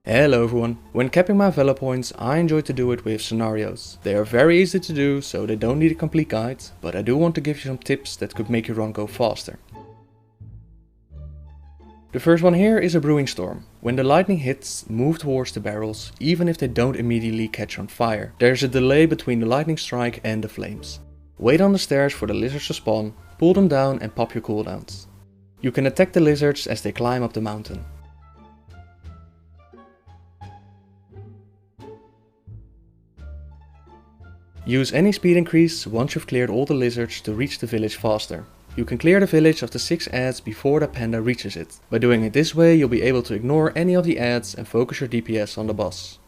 Hello everyone. When capping my Vela points, I enjoy to do it with scenarios. They are very easy to do, so they don't need a complete guide, but I do want to give you some tips that could make your run go faster. The first one here is a brewing storm. When the lightning hits, move towards the barrels, even if they don't immediately catch on fire. There's a delay between the lightning strike and the flames. Wait on the stairs for the lizards to spawn, pull them down and pop your cooldowns. You can attack the lizards as they climb up the mountain. Use any speed increase once you've cleared all the lizards to reach the village faster. You can clear the village of the 6 ads before the panda reaches it. By doing it this way, you'll be able to ignore any of the ads and focus your DPS on the boss.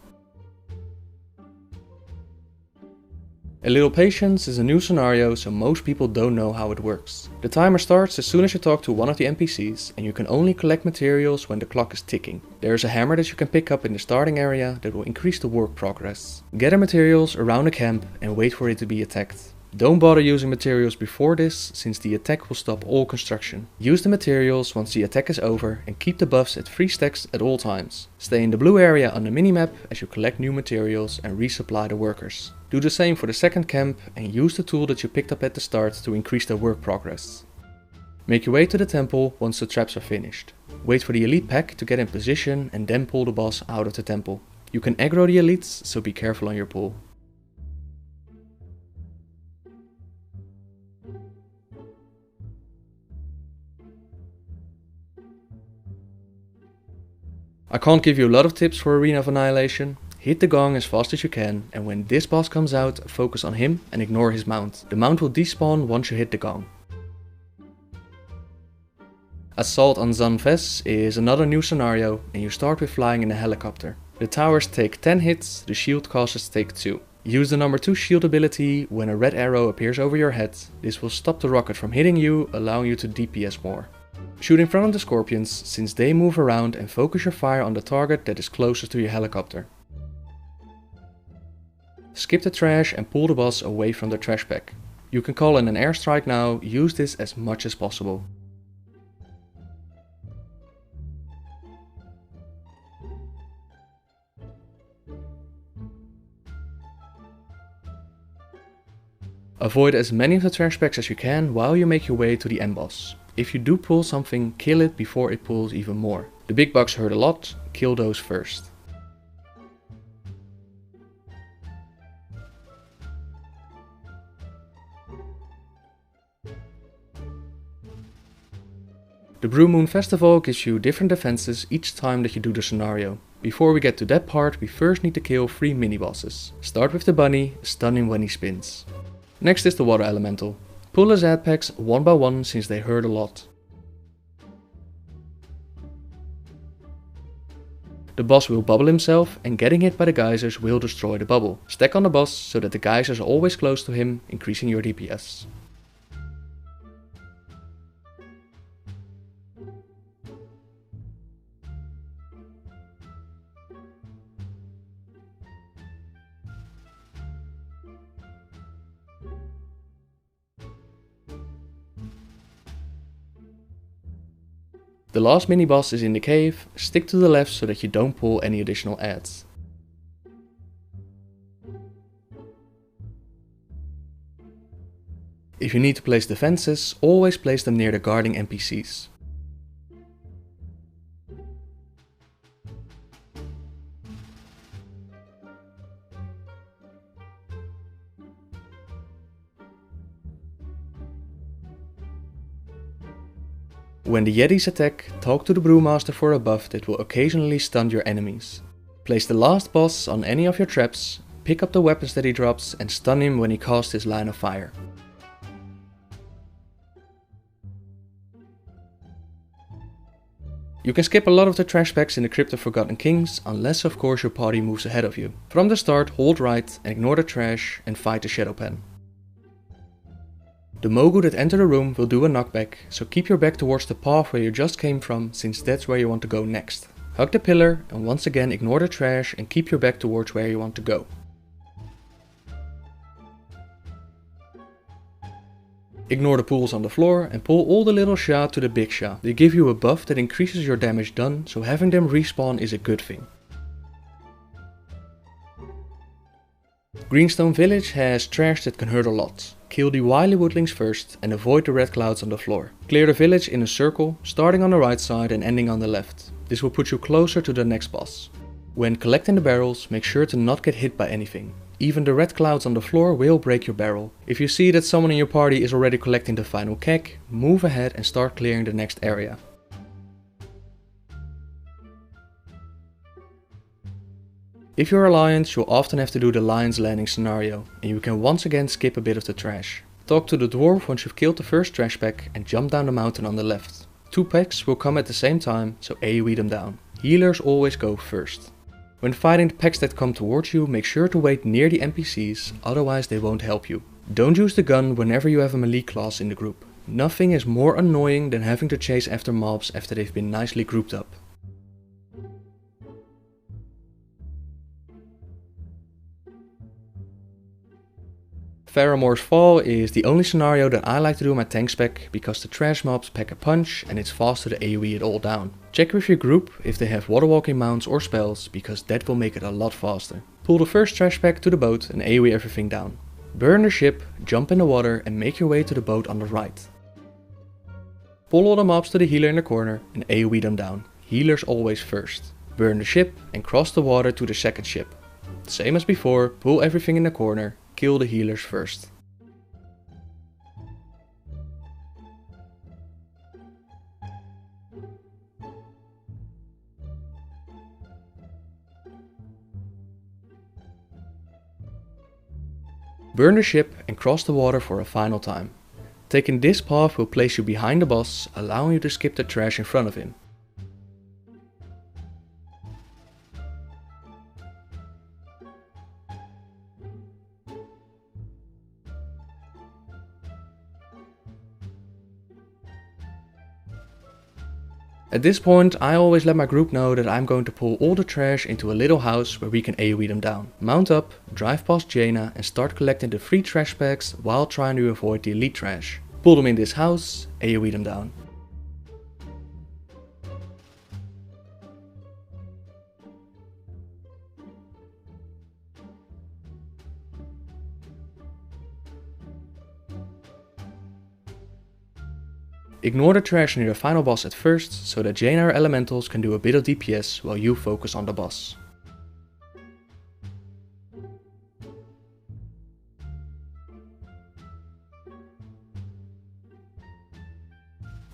A little patience is a new scenario, so most people don't know how it works. The timer starts as soon as you talk to one of the NPCs, and you can only collect materials when the clock is ticking. There is a hammer that you can pick up in the starting area that will increase the work progress. Gather materials around the camp and wait for it to be attacked. Don't bother using materials before this, since the attack will stop all construction. Use the materials once the attack is over and keep the buffs at 3 stacks at all times. Stay in the blue area on the minimap as you collect new materials and resupply the workers. Do the same for the second camp and use the tool that you picked up at the start to increase their work progress. Make your way to the temple once the traps are finished. Wait for the elite pack to get in position and then pull the boss out of the temple. You can aggro the elites, so be careful on your pull. I can't give you a lot of tips for Arena of Annihilation. Hit the gong as fast as you can, and when this boss comes out, focus on him and ignore his mount. The mount will despawn once you hit the gong. Assault on Zan'Vess is another new scenario, and you start with flying in a helicopter. The towers take 10 hits, the shield casters take 2. Use the number 2 shield ability when a red arrow appears over your head. This will stop the rocket from hitting you, allowing you to DPS more. Shoot in front of the scorpions, since they move around, and focus your fire on the target that is closest to your helicopter. Skip the trash and pull the boss away from the trash pack. You can call in an airstrike now, use this as much as possible. Avoid as many of the trash packs as you can while you make your way to the end boss. If you do pull something, kill it before it pulls even more. The big bugs hurt a lot, kill those first. The Blue Moon Festival gives you different defenses each time that you do the scenario. Before we get to that part, we first need to kill 3 mini-bosses. Start with the bunny, stun him when he spins. Next is the water elemental. Pull his ad packs one by one since they hurt a lot. The boss will bubble himself, and getting hit by the geysers will destroy the bubble. Stack on the boss so that the geysers are always close to him, increasing your DPS. The last mini boss is in the cave. Stick to the left so that you don't pull any additional ads. If you need to place defenses, always place them near the guarding NPCs. When the Yetis attack, talk to the Brewmaster for a buff that will occasionally stun your enemies. Place the last boss on any of your traps, pick up the weapons that he drops and stun him when he casts his line of fire. You can skip a lot of the trash packs in the Crypt of Forgotten Kings, unless of course your party moves ahead of you. From the start, hold right and ignore the trash and fight the Shadow Pen. The Mogu that enter the room will do a knockback, so keep your back towards the path where you just came from, since that's where you want to go next. Hug the pillar and once again ignore the trash and keep your back towards where you want to go. Ignore the pools on the floor and pull all the little Sha to the big Sha. They give you a buff that increases your damage done, so having them respawn is a good thing. Greenstone Village has trash that can hurt a lot. Kill the wily woodlings first and avoid the red clouds on the floor. Clear the village in a circle, starting on the right side and ending on the left. This will put you closer to the next boss. When collecting the barrels, make sure to not get hit by anything. Even the red clouds on the floor will break your barrel. If you see that someone in your party is already collecting the final keg, move ahead and start clearing the next area. If you're a Alliance, you'll often have to do the Lion's Landing scenario, and you can once again skip a bit of the trash. Talk to the dwarf once you've killed the first trash pack and jump down the mountain on the left. 2 packs will come at the same time, so AoE them down. Healers always go first. When fighting the packs that come towards you, make sure to wait near the NPCs, otherwise they won't help you. Don't use the gun whenever you have a melee class in the group. Nothing is more annoying than having to chase after mobs after they've been nicely grouped up. Pharamore's Fall is the only scenario that I like to do in my tank spec because the trash mobs pack a punch and it's faster to AoE it all down. Check with your group if they have water walking mounts or spells because that will make it a lot faster. Pull the first trash pack to the boat and AoE everything down. Burn the ship, jump in the water and make your way to the boat on the right. Pull all the mobs to the healer in the corner and AoE them down. Healers always first. Burn the ship and cross the water to the second ship. Same as before, pull everything in the corner. Kill the healers first. Burn the ship and cross the water for a final time. Taking this path will place you behind the boss, allowing you to skip the trash in front of him. At this point, I always let my group know that I'm going to pull all the trash into a little house where we can AoE them down. Mount up, drive past Jaina and start collecting the free trash packs while trying to avoid the elite trash. Pull them in this house, AoE them down. Ignore the trash near the final boss at first, so that Jaina elementals can do a bit of DPS while you focus on the boss.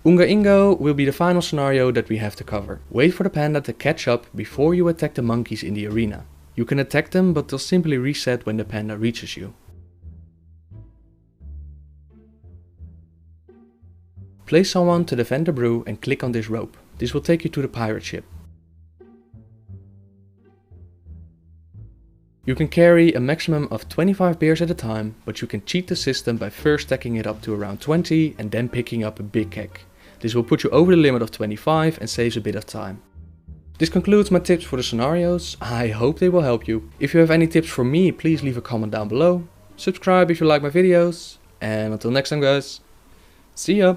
Unga Ingo will be the final scenario that we have to cover. Wait for the panda to catch up before you attack the monkeys in the arena. You can attack them, but they'll simply reset when the panda reaches you. Place someone to defend the brew and click on this rope. This will take you to the pirate ship. You can carry a maximum of 25 beers at a time, but you can cheat the system by first stacking it up to around 20 and then picking up a big keg. This will put you over the limit of 25 and saves a bit of time. This concludes my tips for the scenarios. I hope they will help you. If you have any tips for me, please leave a comment down below. Subscribe if you like my videos. And until next time guys, see ya!